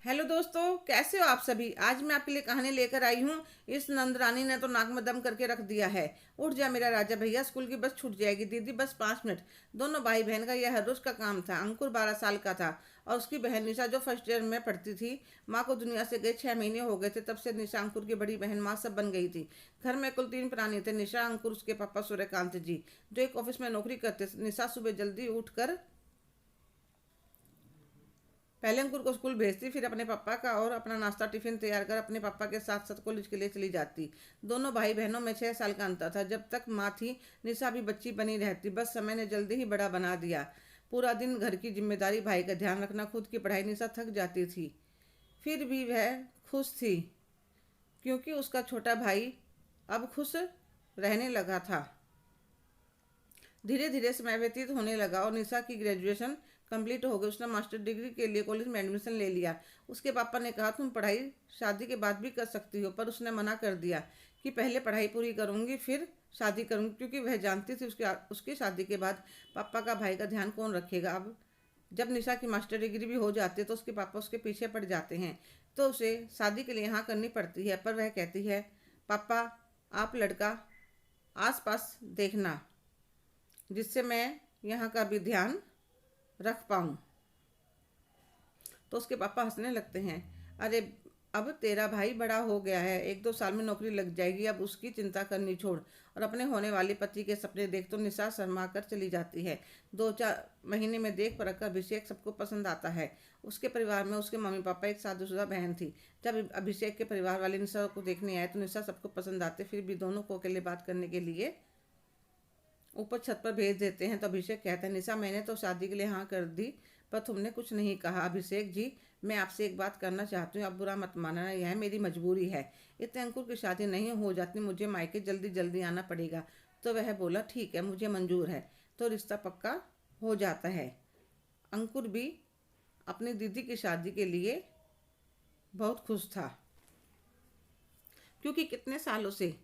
Hello दोस्तों, कैसे हो आप सभी। आज मैं आपके लिए कहानी लेकर आई हूँ। इस नंदरानी ने तो नाक में दम करके रख दिया है। उठ जा मेरा राजा भैया, स्कूल की बस छूट जाएगी। दीदी बस 5 मिनट। दोनों भाई बहन का यह हर रोज का काम था। अंकुर 12 साल का था और उसकी बहन निशा जो फर्स्ट ईयर में पढ़ती थी। माँ को दुनिया से गए 6 महीने हो गए थे। तब से निशा अंकुर की बड़ी बहन माँ सब बन गई थी। घर में कुल 3 प्राणी थे, निशा, अंकुर, उसके पापा सूर्यकांत जी जो एक ऑफिस में नौकरी करते। निशा सुबह जल्दी उठकर पहले अंकुर को स्कूल भेजती, फिर अपने पापा का और अपना नाश्ता टिफिन तैयार कर अपने पापा के साथ साथ कॉलेज के लिए चली जाती। दोनों भाई बहनों में 6 साल का अंतर था। जब तक माँ थी निशा भी बच्ची बनी रहती, बस समय ने जल्दी ही बड़ा बना दिया। पूरा दिन घर की जिम्मेदारी, भाई का ध्यान रखना, खुद की पढ़ाई, निशा थक जाती थी। फिर भी वह खुश थी क्योंकि उसका छोटा भाई अब खुश रहने लगा था। धीरे धीरे समय व्यतीत होने लगा और निशा की ग्रेजुएशन कंप्लीट हो गई। उसने मास्टर डिग्री के लिए कॉलेज में एडमिशन ले लिया। उसके पापा ने कहा तुम पढ़ाई शादी के बाद भी कर सकती हो, पर उसने मना कर दिया कि पहले पढ़ाई पूरी करूंगी फिर शादी करूंगी, क्योंकि वह जानती थी उसके उसकी शादी के बाद पापा का भाई का ध्यान कौन रखेगा। अब जब निशा की मास्टर डिग्री भी हो जाती है तो उसके पापा उसके पीछे पड़ जाते हैं, तो उसे शादी के लिए हाँ करनी पड़ती है। पर वह कहती है पापा आप लड़का आस पास देखना जिससे मैं यहाँ का भी ध्यान रख पाऊँ। तो उसके पापा हंसने लगते हैं। अरे अब तेरा भाई बड़ा हो गया है, 1-2 साल में नौकरी लग जाएगी, अब उसकी चिंता करनी छोड़ और अपने होने वाले पति के सपने देख। तो निशा शर्मा कर चली जाती है। 2-4 महीने में देख परख कर अभिषेक सबको पसंद आता है। उसके परिवार में उसके मम्मी पापा, एक शादीशुदा बहन थी। जब अभिषेक के परिवार वाले निशा को देखने आए तो निशा सबको पसंद आते, फिर भी दोनों को अकेले बात करने के लिए ऊपर छत पर भेज देते हैं। तो अभिषेक कहता है निशा मैंने तो शादी के लिए हाँ कर दी, पर तुमने कुछ नहीं कहा। अभिषेक जी मैं आपसे एक बात करना चाहती हूँ, अब बुरा मत मानना, यह मेरी मजबूरी है। इतने अंकुर की शादी नहीं हो जाती, मुझे मायके जल्दी जल्दी आना पड़ेगा। तो वह बोला ठीक है मुझे मंजूर है। तो रिश्ता पक्का हो जाता है। अंकुर भी अपनी दीदी की शादी के लिए बहुत खुश था, क्योंकि कितने सालों से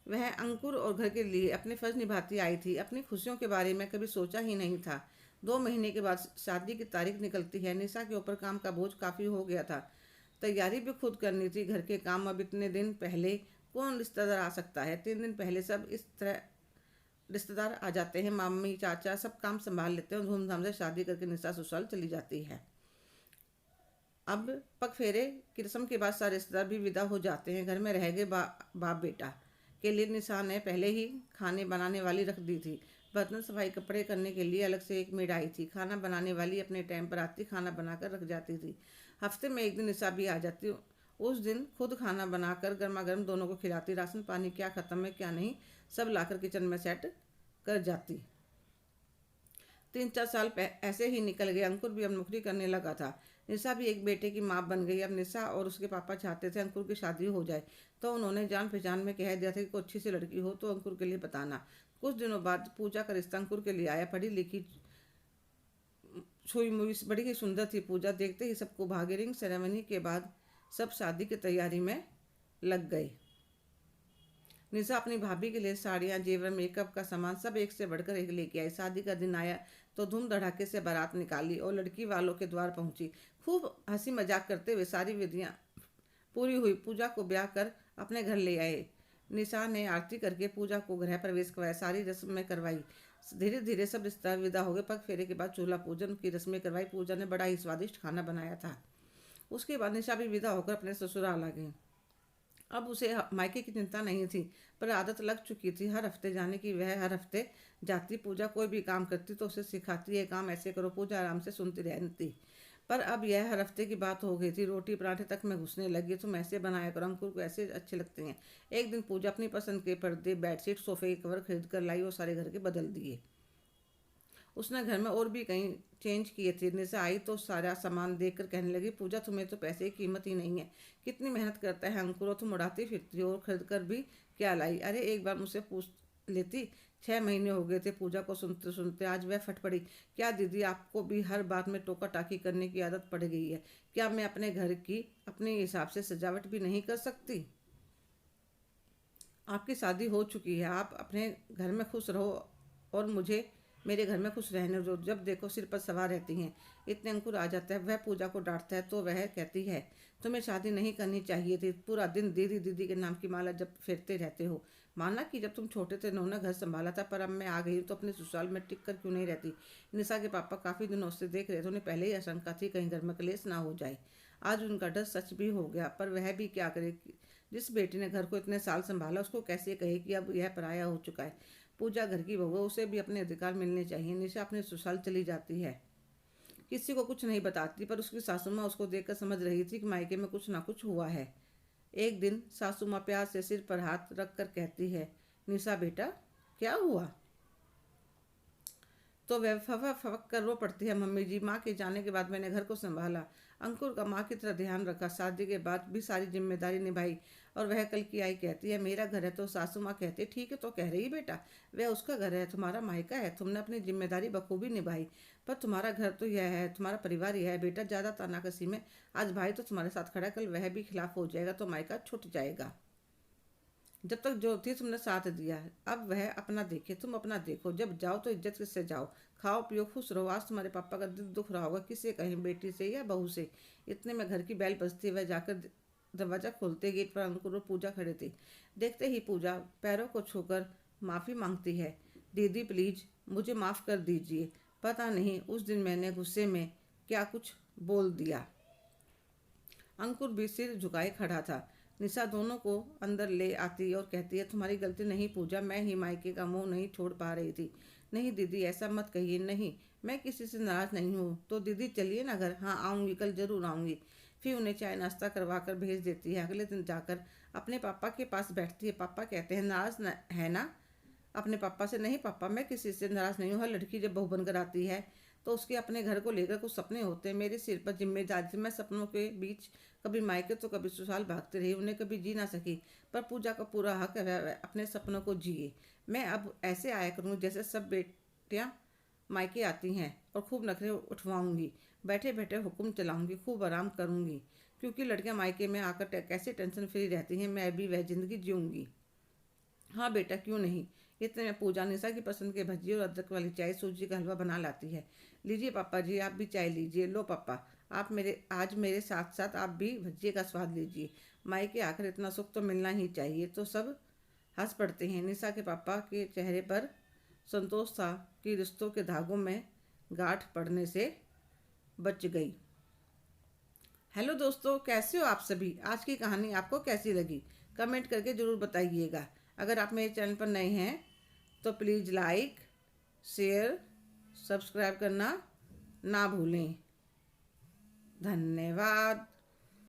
वह अंकुर और घर के लिए अपने फर्ज निभाती आई थी। अपनी खुशियों के बारे में कभी सोचा ही नहीं था। 2 महीने के बाद शादी की तारीख निकलती है। निशा के ऊपर काम का बोझ काफ़ी हो गया था। तैयारी भी खुद करनी थी। घर के काम अब इतने दिन पहले कौन रिश्तेदार आ सकता है। 3 दिन पहले सब इस तरह रिश्तेदार आ जाते हैं, मामी चाचा सब काम संभाल लेते हैं और धूमधाम से शादी करके निशा ससुराल चली जाती है। अब पग फेरे की रस्म के बाद सारे रिश्तेदार भी विदा हो जाते हैं। घर में रह गए बाप बेटा के लिए निशा ने पहले ही खाने बनाने वाली रख दी थी। बर्तन सफाई कपड़े करने के लिए अलग से एक मेड आई थी। खाना बनाने वाली अपने टाइम पर आती, खाना बनाकर रख जाती थी। हफ्ते में एक दिन निशा भी आ जाती। उस दिन खुद खाना बनाकर गर्मा गर्म दोनों को खिलाती। राशन पानी क्या ख़त्म है क्या नहीं सब लाकर किचन में सेट कर जाती। 3-4 साल ऐसे ही निकल गए। अंकुर भी अब नौकरी करने लगा था। निशा भी एक बेटे की माँ बन गई। अब निशा और उसके पापा चाहते थे अंकुर की शादी हो जाए, तो उन्होंने जान पहचान में कह दिया था कि कोई अच्छी सी लड़की हो तो अंकुर के लिए बताना। कुछ दिनों बाद पूजा का रिश्ता अंकुर के लिए आया। पढ़ी लिखी छुई मुई बड़ी ही सुंदर थी पूजा। देखते ही सबको भागे। रिंग सेरेमनी के बाद सब शादी की तैयारी में लग गए। निशा अपनी भाभी के लिए साड़ियाँ, जेवर, मेकअप का सामान सब एक से बढ़कर एक लेके आई। शादी का दिन आया तो धूम धड़ाके से बारात निकाली और लड़की वालों के द्वार पहुंची। खूब हंसी मजाक करते हुए सारी विधियाँ पूरी हुई। पूजा को ब्याह कर अपने घर ले आए। निशा ने आरती करके पूजा को गृह प्रवेश करवाया, सारी रस्म में करवाई। धीरे धीरे सब रिश्तेदार विदा हो गए। पग फेरे के बाद चूल्हा पूजन की रस्में करवाई। पूजा ने बड़ा ही स्वादिष्ट खाना बनाया था। उसके बाद निशा भी विदा होकर अपने ससुराल आ गई। अब उसे मायके की चिंता नहीं थी, पर आदत लग चुकी थी हर हफ्ते जाने की। वह हर हफ्ते जाती। पूजा कोई भी काम करती तो उसे सिखाती, ये काम ऐसे करो। पूजा आराम से सुनती रहती। पर अब यह हर हफ्ते की बात हो गई थी। रोटी पराठे तक में घुसने लगी। तुम ऐसे बनाया करो, अंकुर को ऐसे अच्छे लगते हैं। एक दिन पूजा अपनी पसंद के पर्दे, बेडशीट, सोफे के कवर खरीद कर लाई और सारे घर के बदल दिए। उसने घर में और भी कहीं चेंज किए थे। निशा आई तो सारा सामान देख कर कहने लगी पूजा तुम्हें तो पैसे की कीमत ही नहीं है। कितनी मेहनत करता है अंकुर, और तुम उड़ाती फिरती हो और खरीद कर भी क्या लाई। अरे एक बार मुझसे पूछ लेती। 6 महीने हो गए थे पूजा को सुनते सुनते। आज वह फट पड़ी। क्या दीदी आपको भी हर बात में टोका टाकी करने की आदत पड़ गई है। क्या मैं अपने घर की अपने हिसाब से सजावट भी नहीं कर सकती। आपकी शादी हो चुकी है, आप अपने घर में खुश रहो और मुझे मेरे घर में खुश रहने दो, जब देखो सिर पर सवार रहती हैं। इतने अंकुर आ जाता है। वह पूजा को डांटता है तो वह कहती है, तुम्हें शादी नहीं करनी चाहिए थी, पूरा दिन दीदी दीदी के नाम की माला जब फेरते रहते हो। माना कि जब तुम छोटे थे उन्होंने घर संभाला था, पर अब मैं आ गई हूँ तो अपने ससुराल में टिक कर क्यों नहीं रहती। निशा के पापा काफ़ी दिनों से देख रहे थे, उन्हें पहले ही आशंका थी कहीं घर में क्लेश ना हो जाए। आज उनका डर सच भी हो गया, पर वह भी क्या करे। जिस बेटी ने घर को इतने साल संभाला उसको कैसे कहे कि अब यह पराया हो चुका है। पूजा घर की बहू है, उसे भी अपने अधिकार मिलने चाहिए। निशा अपने ससुराल चली जाती है, किसी को कुछ नहीं बताती, पर उसकी सासू माँ उसको देखकर समझ रही थी कि मायके में कुछ ना कुछ हुआ है। एक दिन सासू माँ प्यार से सिर पर हाथ रख कर कहती है, निशा बेटा क्या हुआ। तो वह फवक फवक कर रो पड़ती है, मम्मी जी, माँ के जाने के बाद मैंने घर को संभाला, अंकुर का माँ की तरह ध्यान रखा, शादी के बाद भी सारी जिम्मेदारी निभाई। और वह कल की आई कहती है, मेरा घर है। तो सासू माँ कहती है, ठीक है तो कह रही बेटा, वह उसका घर है, तुम्हारा मायका है, तुमने अपनी जिम्मेदारी बखूबी निभाई, पर तुम्हारा घर तो यह है, तुम्हारा परिवार यह है बेटा, ज़्यादा तानाकसी में आज भाई तो तुम्हारे साथ खड़ा है, कल वह भी खिलाफ हो जाएगा तो मायका छूट जाएगा। जब तक जो थी तुमने साथ दिया है, अब वह अपना देखे, तुम अपना देखो, जब जाओ तो इज्जत से जाओ, खाओ पियो खुश रहो। आज तुम्हारे पापा का दिल दुख रहा होगा, किसे कहें, बेटी से या बहू से। इतने में घर की बैल बजती, वह जाकर दरवाजा खोलते, गेट पर अंकुर और पूजा खड़े थे। देखते ही पूजा पैरों को छूकर माफ़ी मांगती है, दीदी प्लीज मुझे माफ़ कर दीजिए, पता नहीं उस दिन मैंने गुस्से में क्या कुछ बोल दिया। अंकुर भी सिर झुकाए खड़ा था। निशा दोनों को अंदर ले आती और कहती है, तुम्हारी गलती नहीं पूजा, मैं ही मायके का मुंह नहीं छोड़ पा रही थी। नहीं दीदी ऐसा मत कहिए, नहीं मैं किसी से नाराज़ नहीं हूँ। तो दीदी चलिए ना घर। हाँ आऊँगी, कल ज़रूर आऊँगी। फिर उन्हें चाय नाश्ता करवा कर भेज देती है। अगले दिन जाकर अपने पापा के पास बैठती है। पापा कहते हैं, नाराज़ है ना अपने पापा से। नहीं पापा, मैं किसी से नाराज़ नहीं हूँ। हर लड़की जब बहू बनकर आती है तो उसके अपने घर को लेकर कुछ सपने होते हैं। मेरे सिर पर जिम्मेदारी थी, मैं सपनों के बीच कभी मायके तो कभी ससुराल भागती रही, उन्हें कभी जी ना सकी। पर पूजा का पूरा हक है वह अपने सपनों को जिए। मैं अब ऐसे आया करूँगी जैसे सब बेटियाँ मायके आती हैं, और खूब नखरे उठवाऊँगी, बैठे बैठे हुक्म चलाऊँगी, खूब आराम करूँगी, क्योंकि लड़कियाँ मायके में आकर कैसे टेंशन फ्री रहती हैं, मैं भी वह ज़िंदगी जीऊँगी। हाँ बेटा क्यों नहीं। इतने में पूजा निशा की पसंद के भजिए और अदरक वाली चाय, सूजी का हलवा बना लाती है। लीजिए पापा जी, आप भी चाय लीजिए। लो पापा, आप मेरे साथ साथ आप भी भजिए का स्वाद लीजिए। माई के आखिर इतना सुख तो मिलना ही चाहिए। तो सब हंस पड़ते हैं। निशा के पापा के चेहरे पर संतोष था कि रिश्तों के धागों में गांठ पड़ने से बच गई। हेलो दोस्तों, कैसे हो आप सभी। आज की कहानी आपको कैसी लगी कमेंट करके ज़रूर बताइएगा। अगर आप मेरे चैनल पर नए हैं तो प्लीज़ लाइक शेयर सब्सक्राइब करना ना भूलें। धन्यवाद।